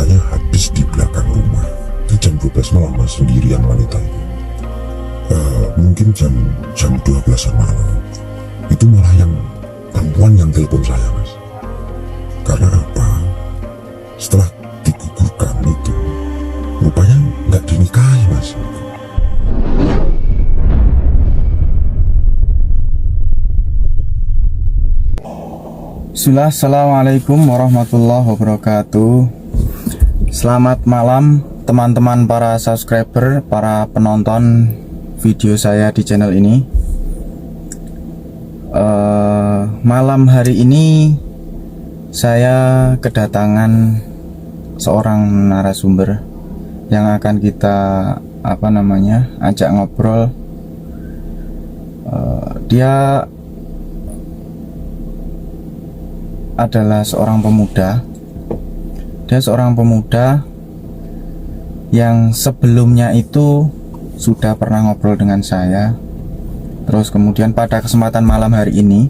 katanya habis di belakang rumah. Itu jam 12 malam mas, sendirian wanita itu. Mungkin jam 12-an malam. Itu malah yang perempuan yang telepon saya mas. Karena apa? Setelah digugurkan itu, rupanya nggak dinikahi mas. Bismillah, assalamualaikum warahmatullahi wabarakatuh. Selamat malam teman-teman para subscriber, para penonton video saya di channel ini. Malam hari ini saya kedatangan seorang narasumber yang akan kita ajak ngobrol. Dia adalah seorang pemuda. Dia seorang pemuda yang sebelumnya itu sudah pernah ngobrol dengan saya. Terus kemudian pada kesempatan malam hari ini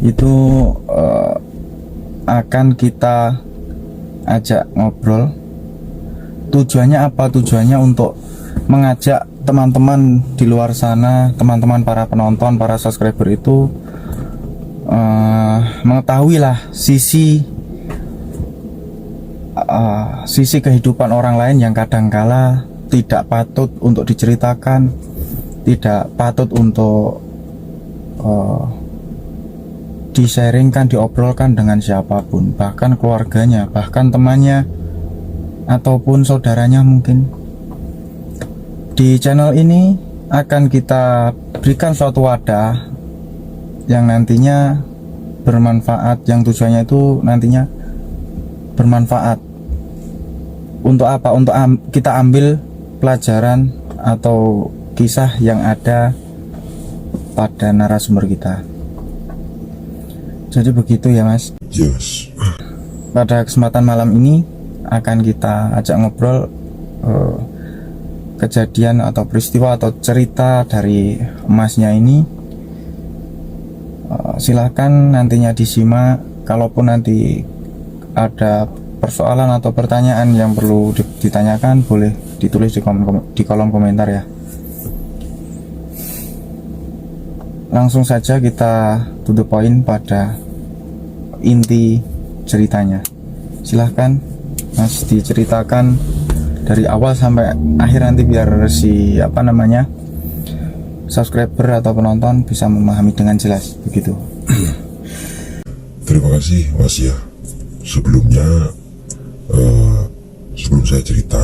itu akan kita ajak ngobrol. Tujuannya apa? Tujuannya untuk mengajak teman-teman di luar sana, teman-teman para penonton, para subscriber itu mengetahui lah sisi kehidupan orang lain yang kadangkala tidak patut untuk diceritakan, tidak patut untuk di-sharingkan, diobrolkan dengan siapapun, bahkan keluarganya, bahkan temannya, ataupun saudaranya mungkin. Di channel ini akan kita berikan suatu wadah yang nantinya bermanfaat, yang tujuannya itu nantinya bermanfaat. Untuk apa? Untuk kita ambil pelajaran atau kisah yang ada pada narasumber kita. Jadi begitu ya mas. Yes. Pada kesempatan malam ini akan kita ajak ngobrol kejadian atau peristiwa atau cerita dari emasnya ini. Silahkan nantinya disimak. Kalaupun nanti ada persoalan atau pertanyaan yang perlu ditanyakan, boleh ditulis di kolom komentar ya. Langsung saja kita to the point pada inti ceritanya. Silahkan mas diceritakan dari awal sampai akhir, nanti biar si subscriber atau penonton bisa memahami dengan jelas, begitu. Terima kasih mas ya. Sebelumnya sebelum saya cerita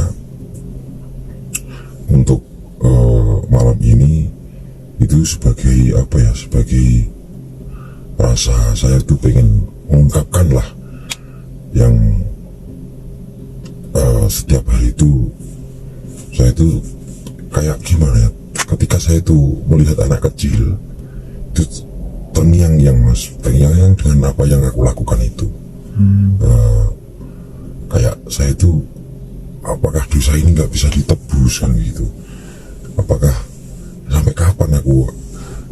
untuk malam ini, itu sebagai sebagai rasa saya tuh pengen mengungkapkan lah yang setiap hari itu saya itu kayak gimana ya, ketika saya itu melihat anak kecil itu terngiang-ngiang mas, terngiang-ngiang dengan apa yang aku lakukan itu. Kayak saya itu, apakah dosa ini nggak bisa ditebus kan gitu? Apakah sampai kapan aku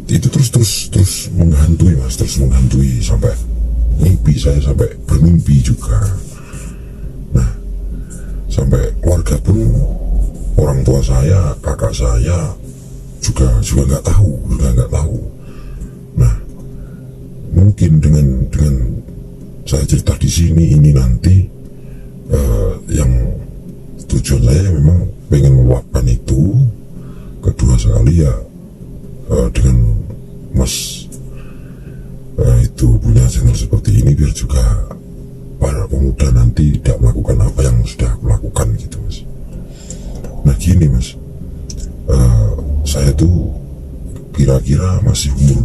itu terus menghantui mas, terus menghantui sampai mimpi saya, sampai bermimpi juga. Nah, sampai keluarga pun, orang tua saya, kakak saya juga nggak tahu. Nah, mungkin dengan saya cerita di sini ini nanti yang tujuan saya memang pengen meluapkan itu. Kedua sekali ya dengan mas itu punya channel seperti ini, biar juga para pemuda nanti tidak melakukan apa yang sudah aku lakukan gitu mas. Nah gini mas, saya tuh kira-kira masih umur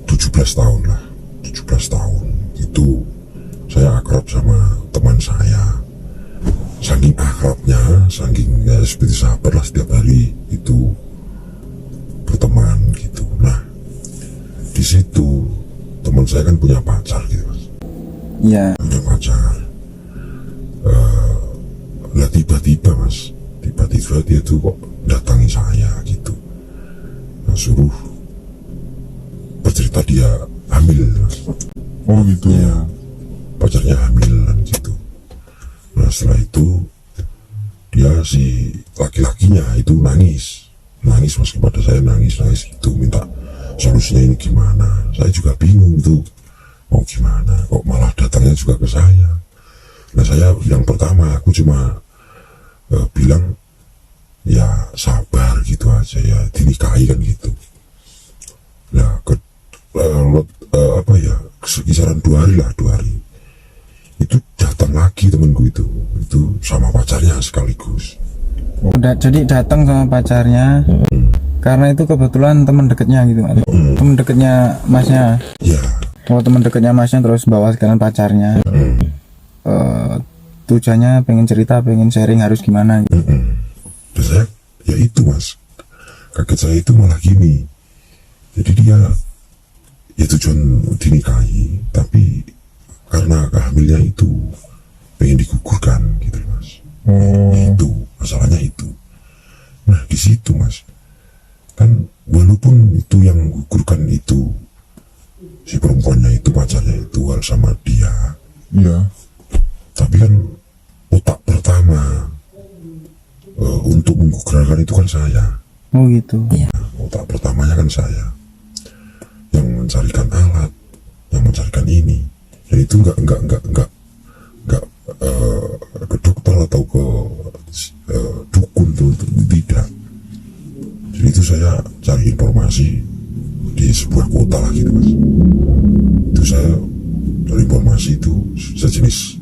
17 tahun lah. 17 tahun itu saya akrab sama teman saya. Saking akrabnya, saking seperti sahabat lah, setiap hari itu berteman gitu. Nah di situ teman saya kan punya pacar gitu mas. Iya. Punya pacar. Lah tiba-tiba mas, tiba-tiba dia tuh kok datangi saya gitu. Nah, suruh bercerita dia hamil mas. Oh gitu ya. Pacarnya hamil kan gitu. setelah itu dia si laki-lakinya itu nangis mas, kepada saya, nangis itu minta solusinya ini gimana. Saya juga bingung itu mau gimana, kok malah datangnya juga ke saya. Nah saya yang pertama aku cuma bilang ya sabar gitu aja ya, dinikahi kan gitu. Nah kisaran 2 hari lah, 2 hari itu datang lagi temanku itu sama pacarnya sekaligus. Udah, jadi datang sama pacarnya karena itu kebetulan teman dekatnya gitu, teman dekatnya masnya. Ya. Oh, teman dekatnya masnya terus bawa sekalian pacarnya. Tujuannya pengen cerita, pengen sharing harus gimana gitu. Dan saya ya itu mas, kaget saya itu malah gini, jadi dia ya tujuan dinikahi tapi karena kehamilnya itu pengen digugurkan gitu mas. Itu masalahnya itu. Nah di situ mas, kan walaupun itu yang gugurkan itu si perempuannya itu, pacarnya itu sama dia, Iya. tapi kan otak pertama untuk menggugurkan itu kan saya. Oh gitu. Otak pertamanya kan saya yang mencarikan alat, yang mencarikan ini. Dan itu enggak ke dokter atau ke dukun tuh, tidak. Jadi itu saya cari informasi di sebuah kota lah gitu mas. Itu saya cari informasi itu sejenis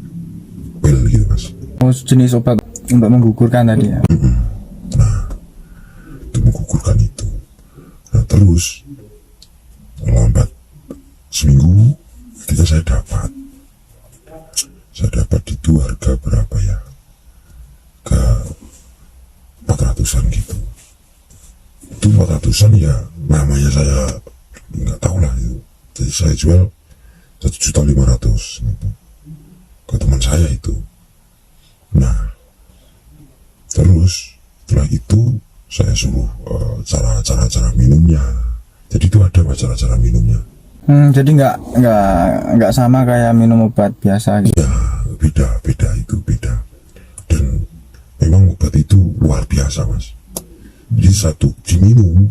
pil gitu mas. Oh, jenis obat untuk menggugurkan tadi ya. Nah itu menggugurkan itu. Nah terus lambat seminggu ketika saya dapat itu harga berapa ya, ke 400-an gitu. Itu 400-an ya, namanya saya nggak tahu lah itu. Jadi saya jual 1.500.000 gitu ke teman saya itu. Nah terus setelah itu saya suruh cara minumnya. Jadi itu ada cara minumnya. Jadi nggak sama kayak minum obat biasa gitu. Ya beda itu beda. Dan memang obat itu luar biasa mas. Jadi satu diminum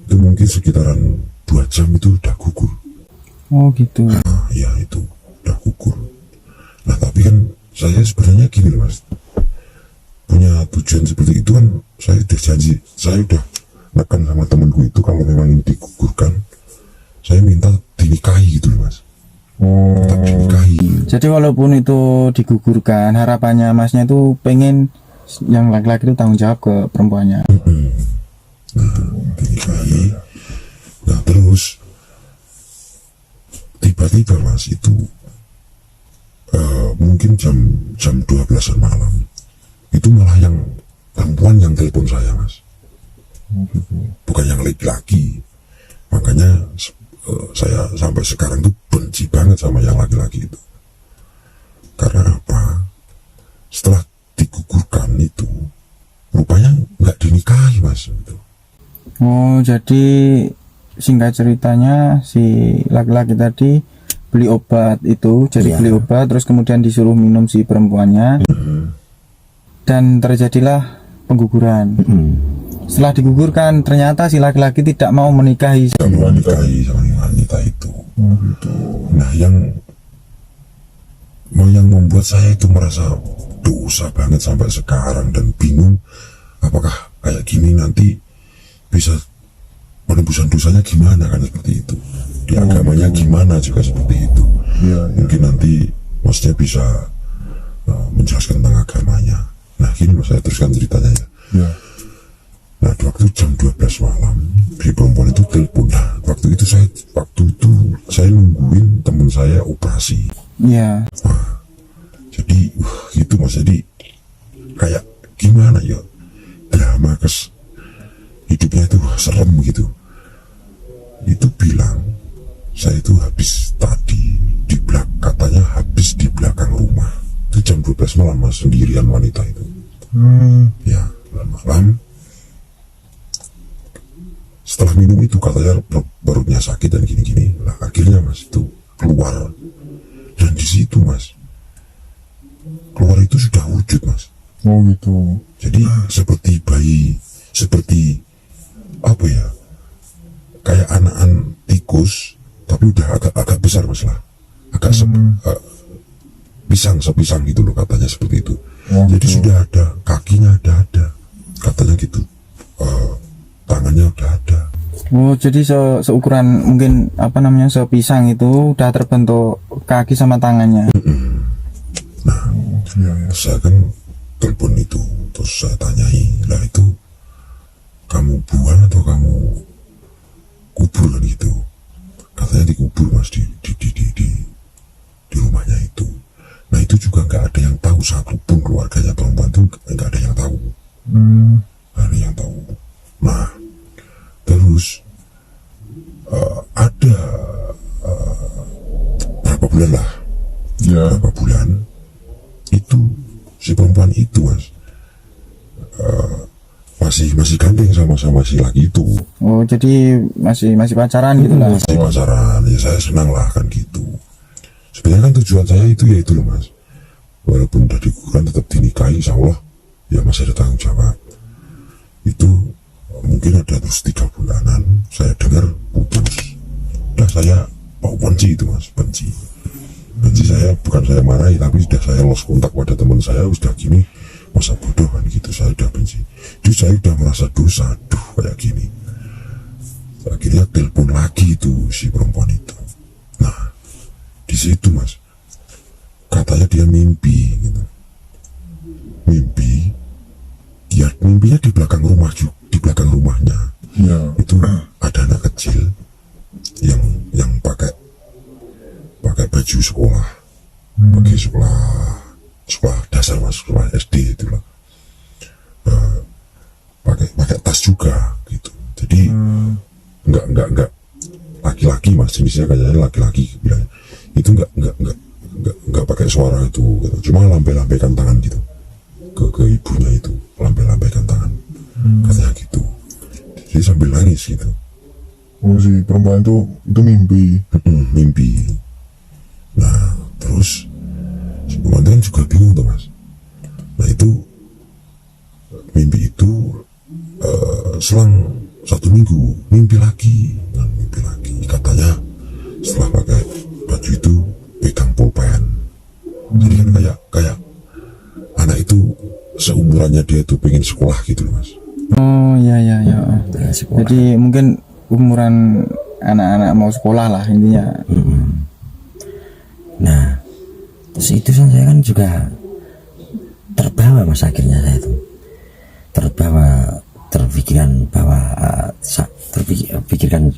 itu mungkin sekitaran 2 jam itu udah gugur. Oh gitu. Nah, ya itu udah gugur. Nah tapi kan saya sebenarnya gini loh mas, punya tujuan seperti itu kan. Saya udah janji, saya udah nekan sama temanku itu kalau memang ini digugurkan, saya minta dinikahi gitu loh mas. Tetap dinikahi. Jadi walaupun itu digugurkan, harapannya masnya itu pengen yang laki-laki itu tanggung jawab ke perempuannya. Nah dinikahi. Nah terus tiba-tiba mas itu mungkin jam 12-an malam itu malah yang perempuan yang telepon saya mas, bukan yang laki-laki. Makanya saya sampai sekarang tuh benci banget sama yang laki-laki itu. Karena apa? Setelah digugurkan itu rupanya nggak dinikahi mas gitu. Oh, jadi singkat ceritanya si laki-laki tadi beli obat itu, jadi beli obat terus kemudian disuruh minum si perempuannya. Dan terjadilah pengguguran. Setelah digugurkan ternyata si laki-laki tidak mau menikahi. Tidak mau menikahi sama wanita itu. Nah yang membuat saya itu merasa dosa banget sampai sekarang dan bingung apakah kayak gini nanti bisa penebusan dosanya gimana, kan seperti itu di agamanya gimana juga seperti itu. Mungkin nanti maksudnya bisa menjelaskan tentang agamanya. Nah gini mas, saya teruskan ceritanya ya. Nah waktu jam 12 malam si perempuan itu telepon. Nah waktu itu saya nungguin teman saya operasi. Iya. Nah, jadi gitu mas, jadi kayak gimana ya, drama hidupnya itu serem gitu. Itu bilang saya itu habis tadi katanya habis di belakang rumah. Itu jam 12 malam mas, sendirian wanita itu. Ya malam setelah minum itu katanya perutnya sakit dan gini-gini. Nah akhirnya mas itu keluar, dan di situ mas keluar itu itu sudah wujud mas. Oh gitu. Jadi seperti bayi, seperti apa ya, kayak anak-anak tikus tapi udah agak besar mas lah, agak pisang sepisang gitu loh katanya seperti itu. Oh, jadi gitu. sudah ada kakinya, ada katanya gitu, tangannya udah ada. Oh, jadi seukuran mungkin apa namanya sepisang itu udah terbentuk kaki sama tangannya. Nah, Iya ya. saya kan telepon itu, terus saya tanyai, lah itu kamu buang atau kamu kubur kan gitu. Katanya dikubur mas di rumahnya itu. Nah itu juga nggak ada yang tahu, satupun keluarganya perempuan itu nggak ada yang tahu. Nggak ada yang tahu. Nah terus ada berapa bulan lah, Ya. berapa bulan itu si perempuan itu mas masih gandeng sama si laki itu. Oh, jadi masih pacaran gitu lah. Masih pacaran, ya saya senang lah kan gitu. Sebenarnya kan tujuan saya itu ya itu loh mas, walaupun udah dikukuran tetap dinikahi, insya Allah ya masih ada tanggung jawab. Itu mungkin ada terus 3 bulanan saya dengar putus. Udah saya benci itu mas, benci saya, bukan saya marahi tapi sudah saya lost kontak pada teman saya, sudah gini masa bodoh kan gitu, saya udah benci. Jadi saya udah merasa dosa, aduh kayak gini. Akhirnya telepon lagi itu si perempuan itu. Nah di situ mas, katanya dia mimpi gitu. Mimpinya di belakang rumah juga, di belakang rumahnya Ya. itu ada anak kecil yang pakai baju sekolah, pakai sekolah dasar mas, sekolah SD itulah, pakai tas juga gitu. Jadi enggak laki-laki mas, jenisnya kayaknya laki-laki bilangnya. Itu enggak pakai suara itu gitu. Cuma lambai-lambaikan tangan gitu ke ibunya itu, lambai-lambaikan tangan katanya gitu. Jadi sambil nangis gitu. Oh si perempuan itu mimpi. Mimpi. Nah terus si pemandu kan juga bingung tuh mas. Nah itu mimpi itu selang 1 minggu mimpi lagi. Nah, mimpi lagi katanya setelah pakai baju itu pegang pulpen. Jadi kan kayak anak itu seumurannya dia itu pengen sekolah gitu loh mas. Oh, ya. Jadi mungkin umuran anak-anak mau sekolah lah intinya. Nah, terus itu saya kan juga terbawa mas, akhirnya saya itu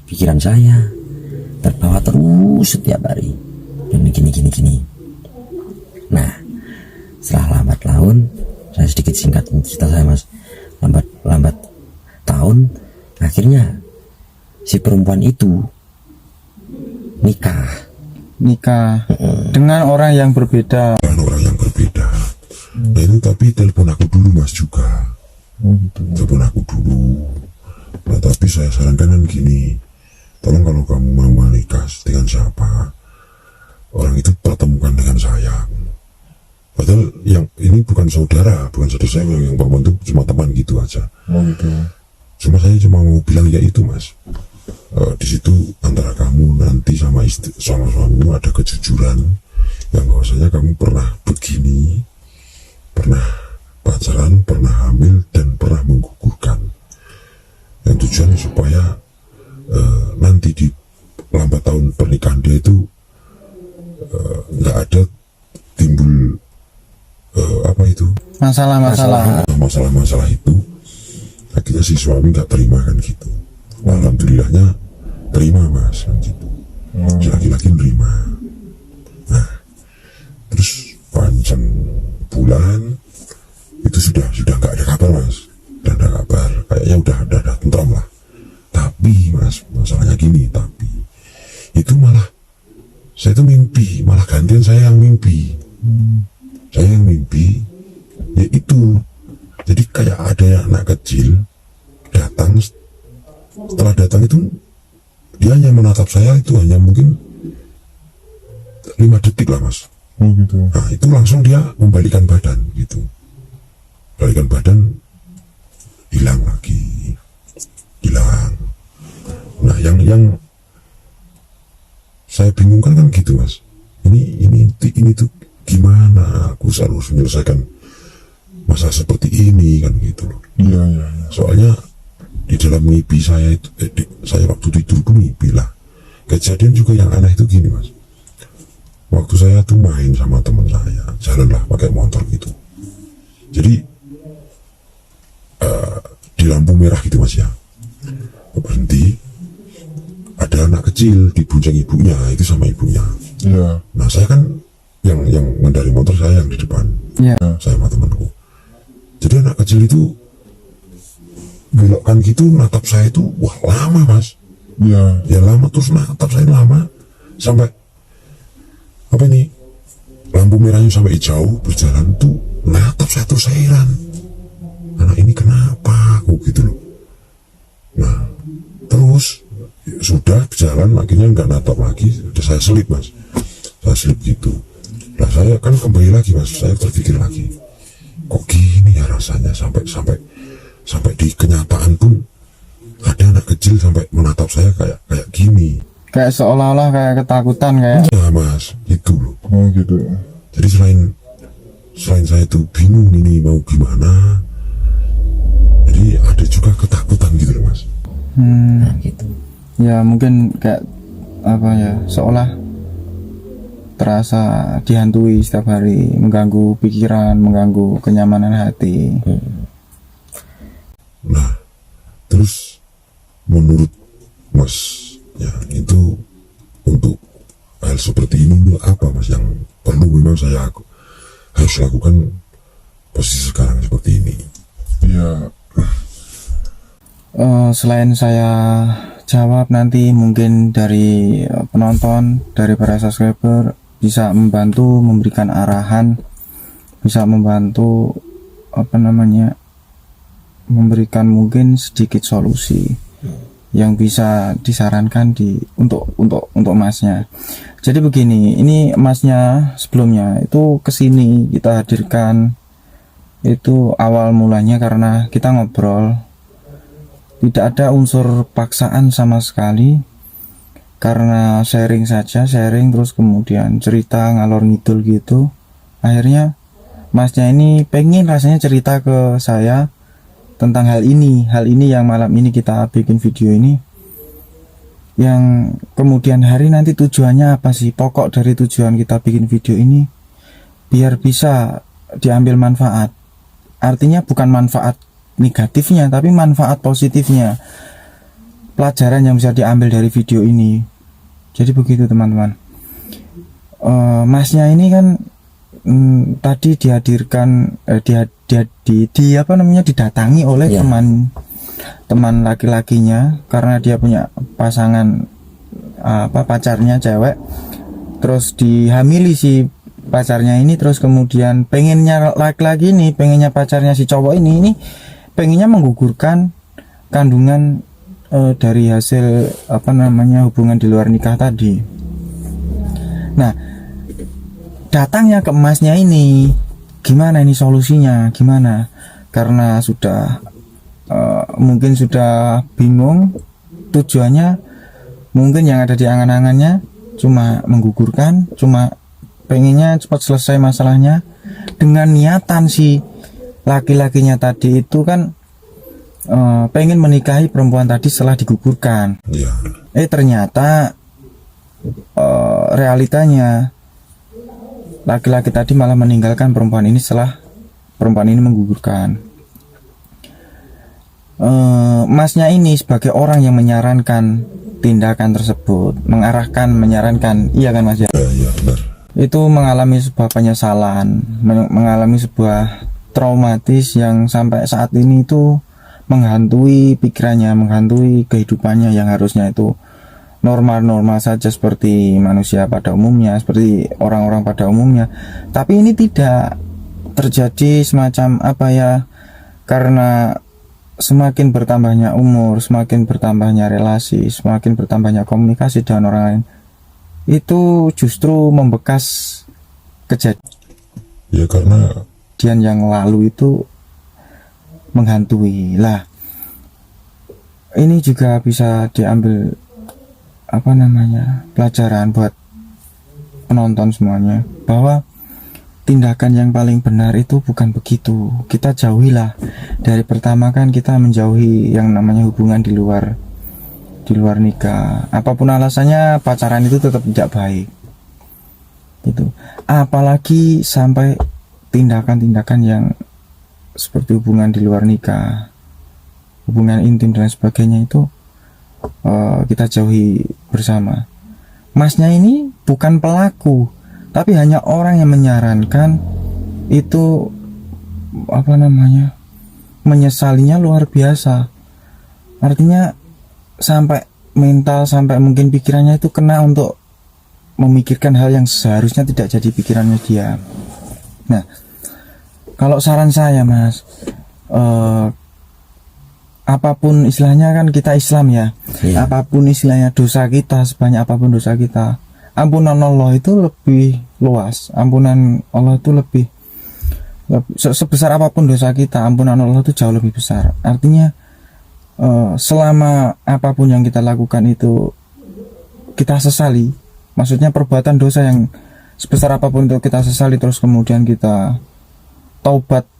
pikiran saya terbawa terus setiap hari dan gini. Nah, setelah lambat laun, saya sedikit singkat cerita saya mas, lambat tahun, akhirnya si perempuan itu nikah dengan orang yang berbeda. Dengan orang yang berbeda. Nah itu tapi telepon aku dulu mas juga. Oh gitu. Telepon aku dulu. Nah tapi saya sarankan kan gini, tolong kalau kamu mau menikah dengan siapa, orang itu pertemukan dengan saya. Padahal yang ini bukan saudara saya, yang perempuan itu cuma teman gitu aja. Oh gitu. Saya cuma mau bilang ya itu mas, di situ antara kamu nanti sama suamimu ada kejujuran, yang bahwasanya kamu pernah begini, pernah pacaran, pernah hamil, dan pernah menggugurkan. Yang tujuan supaya nanti di lambat tahun pernikahan dia itu nggak ada timbul masalah itu. Akhirnya si suami nggak terima kan gitu. Alhamdulillahnya terima mas kan gitu. Si laki-laki nerima. Nah terus panjang bulan itu sudah nggak ada kabar mas, udah ada kabar, kayaknya udah tentram lah. Tapi mas masalahnya gini, tapi itu malah saya itu mimpi, malah gantian saya yang mimpi. Saya yang mimpi ya itu, jadi kayak ada anak kecil datang. Setelah datang itu dia hanya menatap saya, itu hanya mungkin 5 detik lah mas. Oh gitu. Nah itu langsung dia membalikan badan balikan badan hilang lagi, hilang. Nah yang saya bingungkan kan gitu mas, ini tuh gimana aku harus menyelesaikan masalah seperti ini kan gitu loh. Iya, iya, iya. Soalnya di dalam mimpi saya itu, saya waktu tidur pun mimpi lah. Kejadian juga yang aneh itu gini mas. Waktu saya tuh main sama teman saya, jalan lah pakai motor gitu. Jadi di lampu merah gitu mas ya, berhenti. Ada anak kecil dibonceng ibunya, itu sama ibunya. Iya. Nah saya kan yang ngendari motor, saya yang di depan, Iya. saya sama temanku. Jadi anak kecil itu belokkan gitu, natap saya itu, wah lama mas. Iya. Ya lama, terus natap saya lama sampai apa ini, lampu merahnya sampai hijau, berjalan tuh natap saya, terus saya heran, anak ini kenapa aku gitu loh. Nah terus ya sudah berjalan, akhirnya nggak natap lagi, udah saya selip mas, saya selip gitu. Nah saya kan kembali lagi mas, saya terpikir lagi, kok gini ya rasanya, sampai di kenyataan pun ada anak kecil sampai menatap saya kayak gini. Kayak seolah-olah kayak ketakutan kayak. Ya mas, itu loh. Oh gitu. Jadi selain saya tuh bingung ini mau gimana, jadi ada juga ketakutan gitu loh mas. Nah, gitu. Ya mungkin kayak apa ya, seolah terasa dihantui setiap hari, mengganggu pikiran, mengganggu kenyamanan hati. Nah terus menurut mas ya, itu untuk hal seperti ini itu apa mas yang perlu memang saya harus lakukan posisi sekarang seperti ini? Iya. Selain saya jawab, nanti mungkin dari penonton, dari para subscriber bisa membantu memberikan arahan, bisa membantu memberikan mungkin sedikit solusi yang bisa disarankan untuk masnya. Jadi begini, ini masnya sebelumnya itu kesini kita hadirkan, itu awal mulanya karena kita ngobrol, tidak ada unsur paksaan sama sekali, karena sharing terus kemudian cerita ngalor ngidul gitu. Akhirnya masnya ini pengen rasanya cerita ke saya tentang hal ini yang malam ini kita bikin video ini, yang kemudian hari nanti tujuannya apa sih, pokok dari tujuan kita bikin video ini biar bisa diambil manfaat. Artinya bukan manfaat negatifnya, tapi manfaat positifnya, pelajaran yang bisa diambil dari video ini. Jadi begitu teman-teman. Masnya ini kan tadi dihadirkan, didatangi oleh Iya. teman laki-lakinya, karena dia punya pasangan pacarnya cewek, terus dihamili si pacarnya ini, terus kemudian pengennya laki-laki ini, pengennya pacarnya si cowok ini pengennya menggugurkan kandungan dari hasil hubungan di luar nikah tadi. Nah, datangnya ke emasnya ini, gimana ini solusinya, gimana? Karena sudah mungkin sudah bingung, tujuannya mungkin yang ada di angan-angannya cuma menggugurkan, cuma pengennya cepat selesai masalahnya, dengan niatan si laki-lakinya tadi itu kan pengen menikahi perempuan tadi setelah digugurkan. Ya. Ternyata realitanya laki-laki tadi malah meninggalkan perempuan ini setelah perempuan ini menggugurkan. Masnya ini sebagai orang yang menyarankan tindakan tersebut, menyarankan, iya kan mas ya? Ya benar. Itu mengalami sebuah penyesalan, mengalami sebuah traumatis yang sampai saat ini itu menghantui pikirannya, menghantui kehidupannya yang harusnya itu normal-normal saja seperti manusia pada umumnya, seperti orang-orang pada umumnya. Tapi ini tidak terjadi semacam karena semakin bertambahnya umur, semakin bertambahnya relasi, semakin bertambahnya komunikasi dengan orang lain, itu justru membekas kejadian Ya karena yang lalu itu menghantui. Lah, ini juga bisa diambil pelajaran buat penonton semuanya, bahwa tindakan yang paling benar itu bukan begitu. Kita jauhilah dari pertama kan, kita menjauhi yang namanya hubungan di luar nikah. Apapun alasannya, pacaran itu tetap tidak baik gitu. Apalagi sampai tindakan-tindakan yang seperti hubungan di luar nikah, hubungan intim dan sebagainya, itu kita jauhi bersama. Masnya ini bukan pelaku, tapi hanya orang yang menyarankan. Itu menyesalinya luar biasa. Artinya sampai mental, sampai mungkin pikirannya itu kena untuk memikirkan hal yang seharusnya tidak jadi pikirannya dia. Nah, kalau saran saya Mas, apapun istilahnya kan kita Islam ya, apapun istilahnya dosa kita, sebanyak apapun dosa kita, ampunan Allah itu lebih luas. Ampunan Allah itu lebih sebesar apapun dosa kita, ampunan Allah itu jauh lebih besar. Artinya selama apapun yang kita lakukan itu kita sesali, maksudnya perbuatan dosa yang sebesar apapun itu kita sesali, terus kemudian kita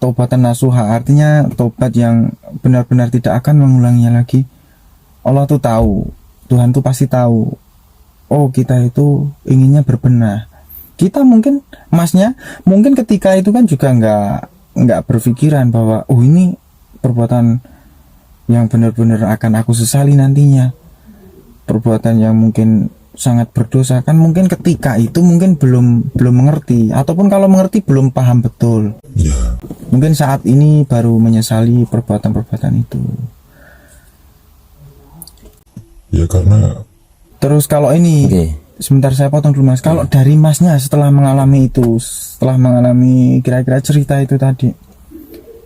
taubatan nasuha, artinya taubat yang benar-benar tidak akan mengulanginya lagi. Allah tuh tahu, Tuhan tuh pasti tahu, oh kita itu inginnya berbenah. Kita mungkin, Masnya mungkin ketika itu kan juga nggak berpikiran bahwa oh ini perbuatan yang benar-benar akan aku sesali nantinya, perbuatan yang mungkin sangat berdosa. Kan mungkin ketika itu mungkin belum mengerti, ataupun kalau mengerti belum paham betul. Ya. Mungkin saat ini baru menyesali perbuatan-perbuatan itu. Ya karena Terus kalau ini sebentar saya potong dulu Mas. Kalau dari Masnya setelah mengalami itu, setelah mengalami kira-kira cerita itu tadi,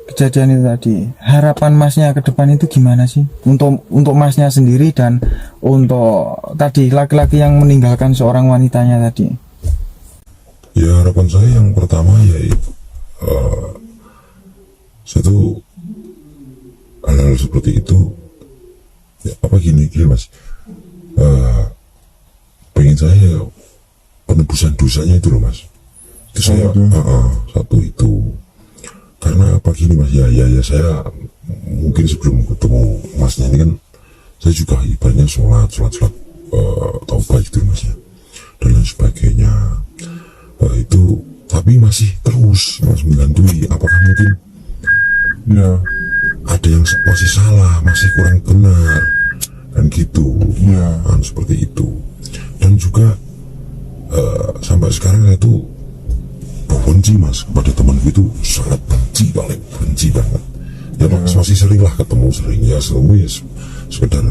kejadian itu tadi, harapan Masnya ke depan itu gimana sih? Untuk Masnya sendiri dan untuk tadi laki-laki yang meninggalkan seorang wanitanya tadi. ya harapan saya yang pertama ya saya tuh hal-hal seperti itu ya, gini Mas, pengen saya penebusan dosanya itu loh Mas. Itu saya satu itu. Karena gini Mas, ya saya mungkin sebelum ketemu Masnya ini kan saya juga ibaratnya sholat taubat gitu Mas ya, dan lain sebagainya. Itu tapi masih terus Mas menggantui, apakah mungkin ya, ada yang masih salah, masih kurang benar kan gitu. ya, Seperti itu. Dan juga sampai sekarang saya tuh benci Mas kepada temanku, itu sangat benci, paling benci banget ya Mas. Masih sering lah ketemu, ya sekedar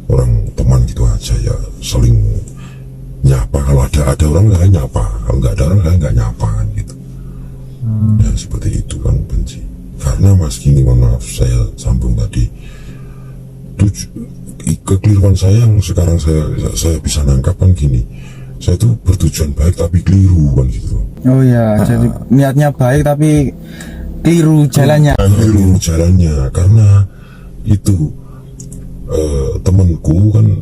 orang teman gitu aja ya, saling nyapa. Kalau ada orang saya nyapa, kalau nggak ada orang saya nggak nyapa kan gitu. Dan seperti itu kan benci. Karena Mas gini, mohon maaf saya sambung tadi, kekeliruan saya yang sekarang saya bisa nangkap kan gini, saya tuh bertujuan baik tapi keliru kan gitu. Oh ya, jadi niatnya baik tapi keliru jalannya. Keliru jalannya karena itu temanku kan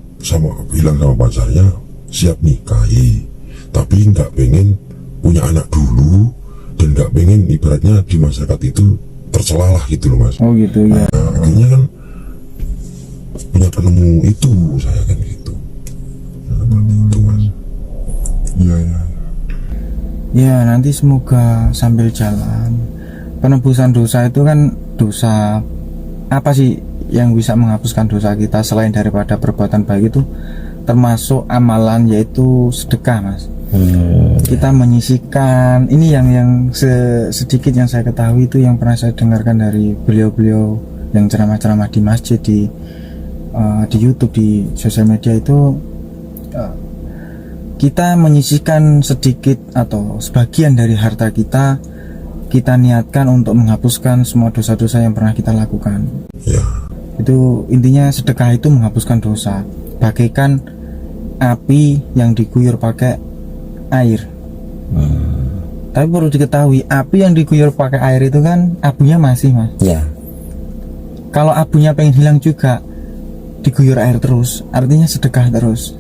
bilang sama pacarnya siap nikahi, tapi nggak pengen punya anak dulu, dan nggak pengen ibaratnya di masyarakat itu tercela lah gitu loh Mas. Oh gitu ya. Akhirnya kan punya penemu itu saya kan gitu. Seperti itu Mas. ya, Ya nanti semoga sambil jalan. Penebusan dosa itu kan dosa apa sih yang bisa menghapuskan dosa kita selain daripada perbuatan baik? Itu termasuk amalan, yaitu sedekah Mas. Kita menyisihkan, ini yang sedikit yang saya ketahui itu, yang pernah saya dengarkan dari beliau-beliau yang ceramah-ceramah di masjid, di YouTube, di sosial media itu, kita menyisihkan sedikit atau sebagian dari harta kita niatkan untuk menghapuskan semua dosa-dosa yang pernah kita lakukan. Ya. Itu intinya, sedekah itu menghapuskan dosa, bagaikan api yang diguyur pakai air. Tapi perlu diketahui, api yang diguyur pakai air itu kan abunya masih Mas. Ya. Kalau abunya pengen hilang juga, diguyur air terus, artinya sedekah terus.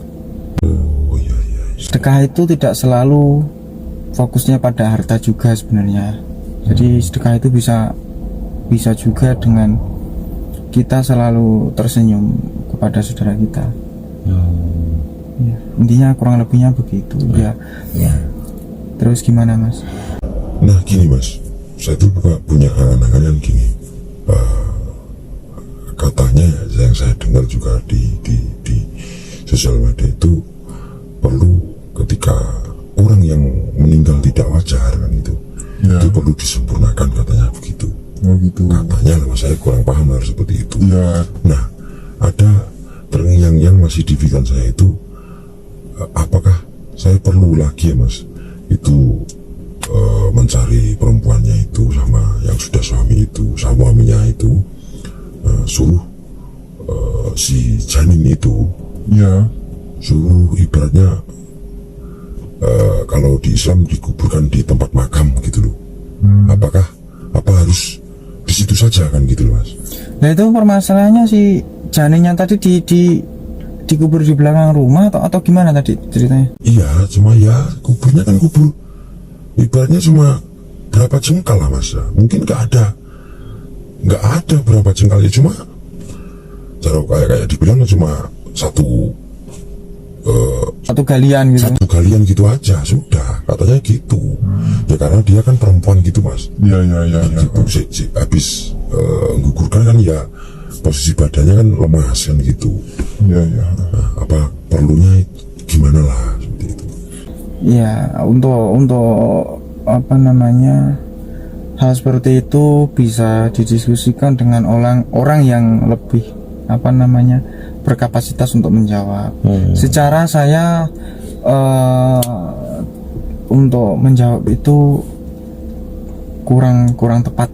Oh iya iya. Sedekah itu tidak selalu fokusnya pada harta juga sebenarnya. Jadi sedekah itu bisa juga dengan kita selalu tersenyum kepada saudara kita. Ya, intinya kurang lebihnya begitu ya. Ya. Terus gimana Mas? Nah gini Mas, saya tuh punya angan-angan gini. Katanya yang saya dengar juga di sosial media itu perlu ketika orang yang meninggal tidak wajar kan itu perlu disempurnakan katanya begitu. Oh gitu. Katanya lah, saya kurang paham harus seperti itu. Ya. Nah ada terngiang-ngiang masih di pikiran saya itu, apakah saya perlu lagi ya Mas itu mencari perempuannya itu sama yang sudah suaminya itu suruh si janin itu Ya. suruh ibaratnya kalau di Islam dikuburkan di tempat makam gitu loh. Apakah harus di situ saja kan gitu loh Mas? Nah itu permasalahannya si janinnya tadi dikubur di belakang rumah atau gimana tadi ceritanya? Iya, cuma ya kuburnya kan kubur ibaratnya cuma berapa jengkal lah Mas. Mungkin nggak ada berapa jengkal ya, cuma cara kayak dibilang cuma satu galian gitu. satu galian gitu aja sudah katanya gitu. Ya karena dia kan perempuan gitu Mas. Ya. Gitu, habis menggugurkan kan ya posisi badannya kan lemas kan gitu. Ya. Nah, apa perlunya gimana lah seperti itu. Ya untuk apa namanya, hal seperti itu bisa didiskusikan dengan orang yang lebih apa namanya berkapasitas untuk menjawab. Secara saya untuk menjawab itu kurang tepat.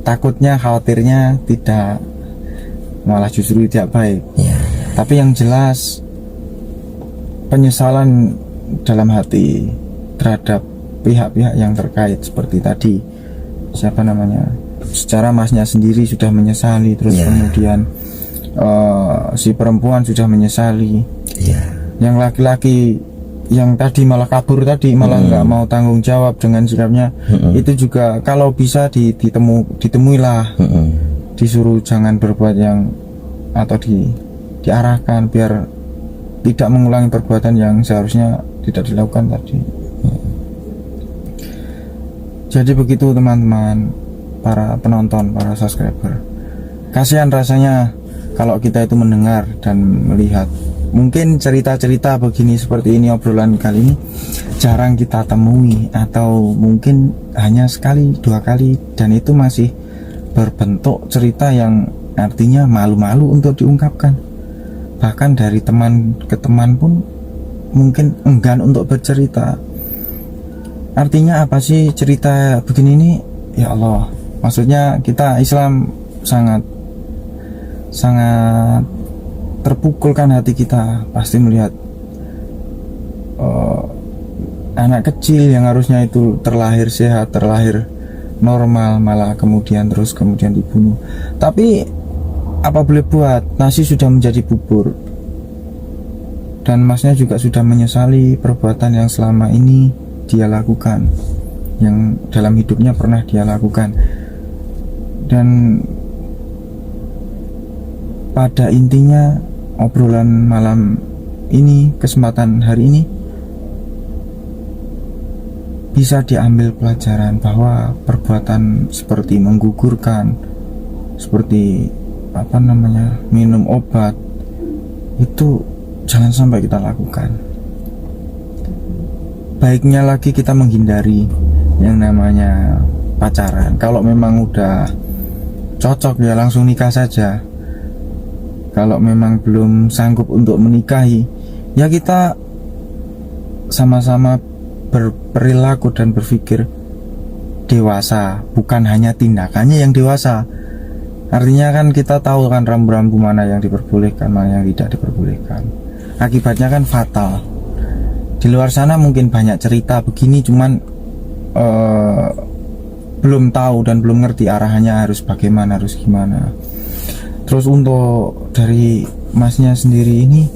Takutnya, khawatirnya tidak, malah justru tidak baik. Tapi yang jelas penyesalan dalam hati terhadap pihak-pihak yang terkait seperti tadi, siapa namanya, secara masnya sendiri sudah menyesali, terus kemudian si perempuan sudah menyesali, yang laki-laki yang tadi malah kabur tadi, malah nggak mau tanggung jawab dengan sikapnya, itu juga kalau bisa ditemuilah, disuruh jangan berbuat yang atau diarahkan biar tidak mengulangi perbuatan yang seharusnya tidak dilakukan tadi. Jadi begitu teman-teman, para penonton, para subscriber. Kasihan rasanya kalau kita itu mendengar dan melihat mungkin cerita-cerita begini seperti ini, obrolan kali ini jarang kita temui, atau mungkin hanya sekali dua kali, dan itu masih berbentuk cerita yang artinya malu-malu untuk diungkapkan. Bahkan dari teman ke teman pun mungkin enggan untuk bercerita. Artinya apa sih cerita begini ini? Ya Allah, maksudnya kita Islam sangat terpukulkan hati kita pasti melihat anak kecil yang harusnya itu terlahir sehat, terlahir normal, malah kemudian dibunuh. Tapi apa boleh buat, nasi sudah menjadi bubur, dan masnya juga sudah menyesali perbuatan yang selama ini dia lakukan, yang dalam hidupnya pernah dia lakukan. Dan pada intinya obrolan malam ini, kesempatan hari ini, bisa diambil pelajaran bahwa perbuatan seperti menggugurkan, seperti apa namanya, minum obat, itu jangan sampai kita lakukan. Baiknya lagi kita menghindari yang namanya pacaran. Kalau memang udah cocok ya langsung nikah saja. Kalau memang belum sanggup untuk menikahi, ya kita sama-sama berperilaku dan berpikir dewasa, bukan hanya tindakannya yang dewasa. Artinya kan kita tahu kan rambu-rambu mana yang diperbolehkan, mana yang tidak diperbolehkan. Akibatnya kan fatal. Di luar sana mungkin banyak cerita begini, cuman belum tahu dan belum ngerti arahannya harus bagaimana, harus gimana. Terus untuk dari masnya sendiri ini,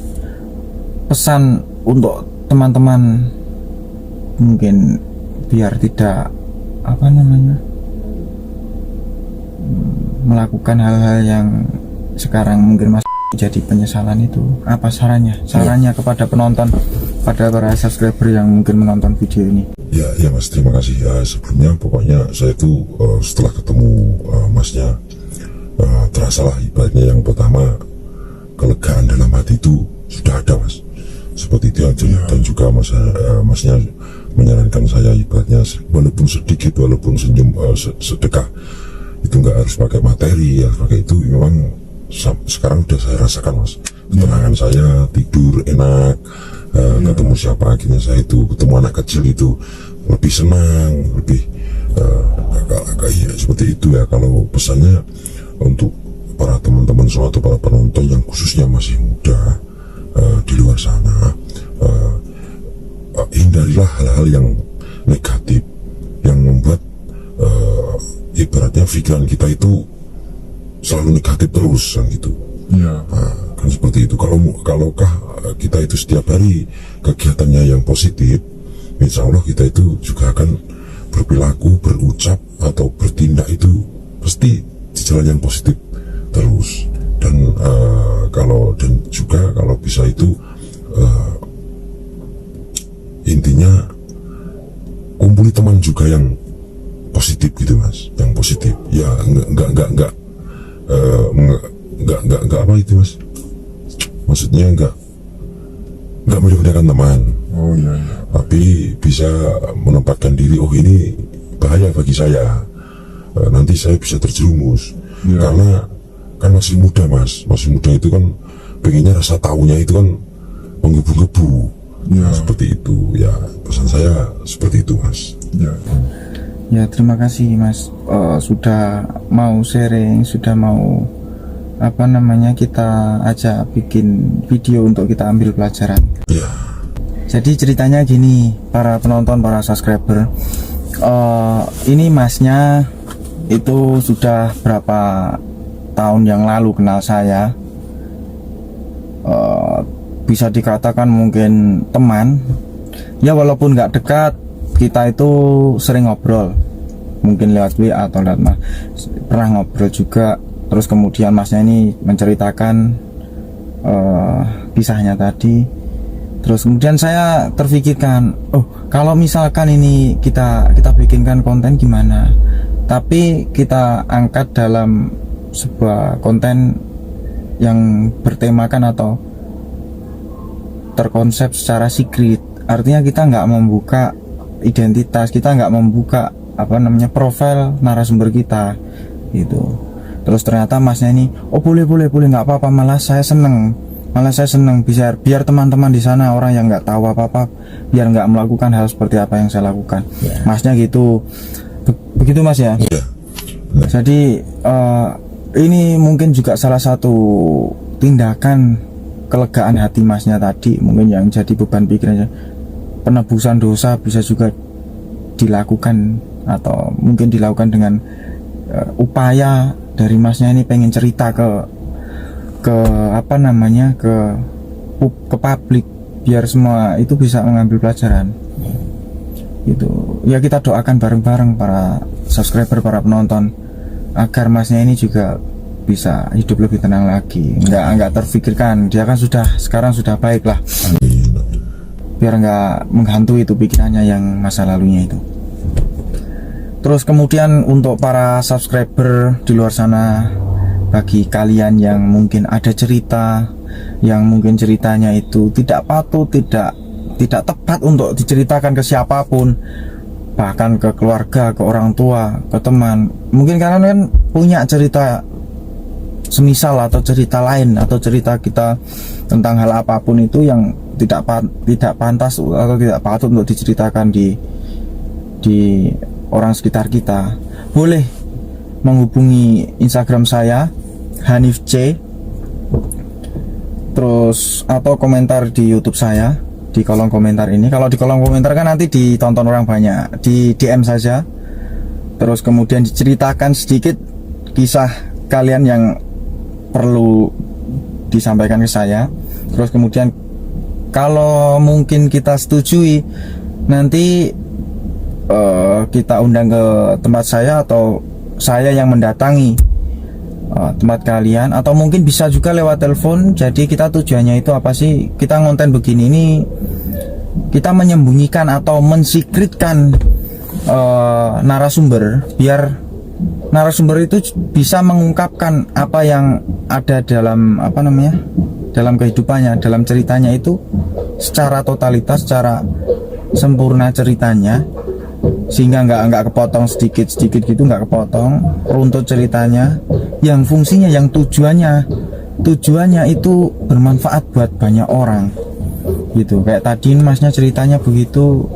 pesan untuk teman-teman mungkin biar tidak melakukan hal-hal yang sekarang mungkin mas jadi penyesalan, itu apa sarannya kepada penonton, pada para subscriber yang mungkin menonton video ini? Ya Mas, terima kasih. Sebelumnya pokoknya saya itu setelah ketemu Masnya, terasalah ibaratnya yang pertama, kelegaan dalam hati itu sudah ada Mas, seperti itu aja. Dan juga Masnya menyarankan saya ibaratnya walaupun sedikit, walaupun senyum, sedekah itu nggak harus pakai materi, ya pakai itu. Memang sekarang udah saya rasakan Mas, ketenangan saya, tidur enak, ketemu siapa akhirnya saya itu ketemu anak kecil itu lebih senang, lebih ya, seperti itu ya. Kalau pesannya untuk para teman-teman semua atau para penonton yang khususnya masih muda di luar sana, hindarilah hal-hal yang negatif yang membuat ibaratnya pikiran kita itu selalu negatif terus kan gitu. Kan seperti itu. Kalaukah kita itu setiap hari kegiatannya yang positif, insya Allah kita itu juga akan berperilaku, berucap atau bertindak itu pasti di jalan yang positif terus. Dan kalau bisa itu intinya kumpuli teman juga yang positif gitu Mas, yang positif ya. Enggak apa itu Mas, maksudnya enggak merendahkan teman. Tapi bisa menempatkan diri, oh ini bahaya bagi saya, nanti saya bisa terjerumus. Karena kan masih muda Mas, masih muda itu kan pengennya rasa tahunya itu kan menggebu-gebu. Seperti itu ya, pesan saya seperti itu Mas. Ya terima kasih Mas, sudah mau sharing, sudah mau kita ajak bikin video untuk kita ambil pelajaran. Jadi ceritanya gini, para penonton, para subscriber, ini masnya itu sudah berapa tahun yang lalu kenal saya, bisa dikatakan mungkin teman ya, walaupun nggak dekat, kita itu sering ngobrol, mungkin lewat WA atau lewat pernah ngobrol juga. Terus kemudian masnya ini menceritakan kisahnya tadi. Terus kemudian saya terpikirkan, oh kalau misalkan ini kita bikinkan konten gimana, tapi kita angkat dalam sebuah konten yang bertemakan atau terkonsep secara secret. Artinya kita nggak membuka identitas, kita nggak membuka profil narasumber kita gitu. Terus ternyata masnya ini, oh boleh nggak apa-apa, malah saya seneng biar teman-teman di sana, orang yang nggak tahu apa-apa, biar nggak melakukan hal seperti apa yang saya lakukan. Masnya gitu. Begitu Mas ya. Jadi ini mungkin juga salah satu tindakan kelegaan hati masnya tadi, mungkin yang jadi beban pikirannya. Penebusan dosa bisa juga dilakukan, atau mungkin dilakukan dengan upaya dari masnya ini pengen cerita ke publik, biar semua itu bisa mengambil pelajaran gitu ya. Kita doakan bareng-bareng para subscriber, para penonton, agar masnya ini juga bisa hidup lebih tenang lagi, nggak terfikirkan. Dia kan sekarang sudah baik lah, biar nggak menghantui itu pikirannya yang masa lalunya itu. Terus kemudian untuk para subscriber di luar sana, bagi kalian yang mungkin ada cerita yang mungkin ceritanya itu tidak patut, tidak tepat untuk diceritakan ke siapapun, bahkan ke keluarga, ke orang tua, ke teman. Mungkin kalian kan punya cerita semisal atau cerita lain, atau cerita kita tentang hal apapun itu yang tidak pantas atau tidak patut untuk diceritakan di orang sekitar kita. Boleh menghubungi Instagram saya, Hanif C, terus atau komentar di YouTube saya di kolom komentar ini. Kalau di kolom komentar kan nanti ditonton orang banyak, di DM saja terus kemudian diceritakan sedikit kisah kalian yang perlu disampaikan ke saya. Terus kemudian kalau mungkin kita setujui, nanti kita undang ke tempat saya atau saya yang mendatangi tempat kalian, atau mungkin bisa juga lewat telepon. Jadi kita tujuannya itu apa sih? Kita ngonten begini ini, kita menyembunyikan atau mensikritkan narasumber, biar narasumber itu bisa mengungkapkan apa yang ada dalam dalam kehidupannya, dalam ceritanya itu secara totalitas, secara sempurna ceritanya, sehingga nggak kepotong sedikit gitu, nggak kepotong, runtut ceritanya, yang fungsinya, yang tujuannya itu bermanfaat buat banyak orang gitu. Kayak tadi masnya ceritanya begitu,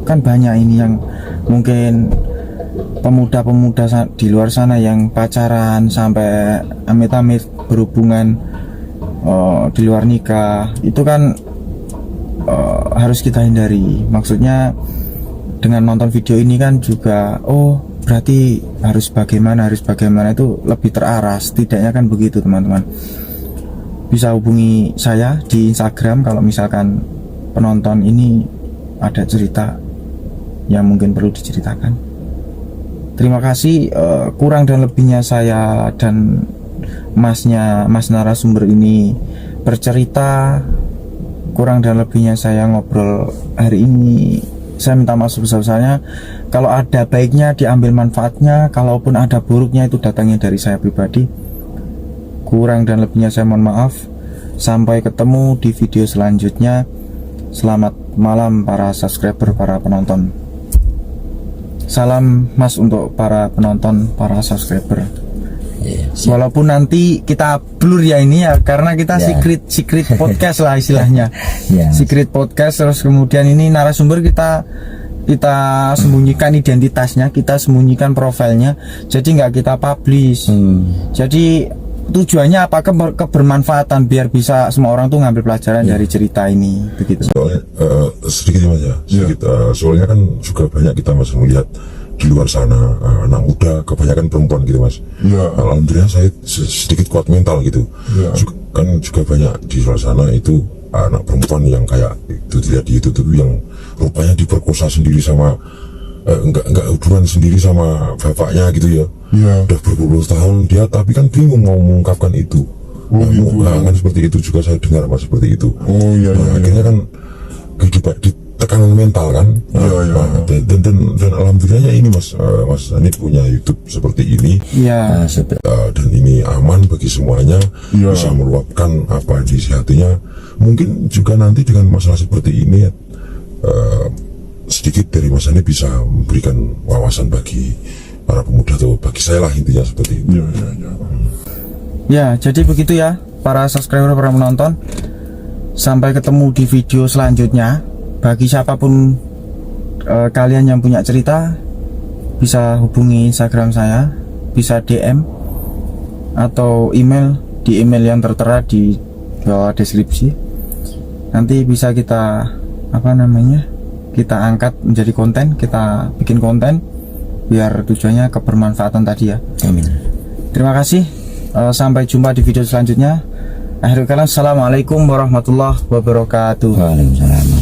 kan banyak ini yang mungkin pemuda-pemuda di luar sana yang pacaran sampai amit-amit berhubungan di luar nikah, itu kan harus kita hindari. Maksudnya dengan nonton video ini kan juga, oh berarti harus bagaimana itu lebih terarah, setidaknya kan begitu teman-teman. Bisa hubungi saya di Instagram kalau misalkan penonton ini ada cerita yang mungkin perlu diceritakan. Terima kasih. Kurang dan lebihnya saya dan mas narasumber ini bercerita, kurang dan lebihnya saya ngobrol hari ini. Saya minta maaf sebesar-besarnya. Kalau ada baiknya diambil manfaatnya, kalaupun ada buruknya itu datangnya dari saya pribadi. Kurang dan lebihnya saya mohon maaf. Sampai ketemu di video selanjutnya. Selamat malam para subscriber, para penonton. Salam mas untuk para penonton, para subscriber. Walaupun nanti kita blur ya ini ya, karena kita secret podcast lah istilahnya. Secret podcast. Terus kemudian ini narasumber kita sembunyikan identitasnya, kita sembunyikan profilnya, jadi nggak kita publish. Jadi tujuannya apa? Kebermanfaatan, biar bisa semua orang tuh ngambil pelajaran dari cerita ini, begitu. Soalnya sedikit mas ya, soalnya kan juga banyak kita mas melihat di luar sana anak muda, kebanyakan perempuan gitu mas. Alhamdulillah saya sedikit kuat mental gitu. Kan juga banyak di luar sana itu anak perempuan yang kayak itu dilihat di YouTube itu yang rupanya diperkosa sendiri sama enggak hubungan sendiri sama bapaknya gitu ya. Udah berpuluh tahun dia, tapi kan bingung mau mengungkapkan itu. Kan seperti itu juga saya dengar mas, seperti itu. Akhirnya kan kehidupan di tekanan mental kan. Dan alhamdulillahnya ini mas Anit punya YouTube seperti ini. Dan ini aman bagi semuanya, bisa meluapkan apa di hatinya. Mungkin juga nanti dengan masalah seperti ini sedikit dari mas Anit bisa memberikan wawasan bagi para pemuda, atau bagi saya lah intinya seperti itu. Ya, jadi begitu ya para subscriber, para penonton. Sampai ketemu di video selanjutnya. Bagi siapapun kalian yang punya cerita, bisa hubungi Instagram saya, bisa DM atau email di email yang tertera di bawah deskripsi. Nanti bisa kita kita angkat menjadi konten, kita bikin konten biar tujuannya kebermanfaatan tadi ya. Amin. Terima kasih. Sampai jumpa di video selanjutnya. Akhirul kalam, assalamualaikum warahmatullahi wabarakatuh. Waalaikumsalam.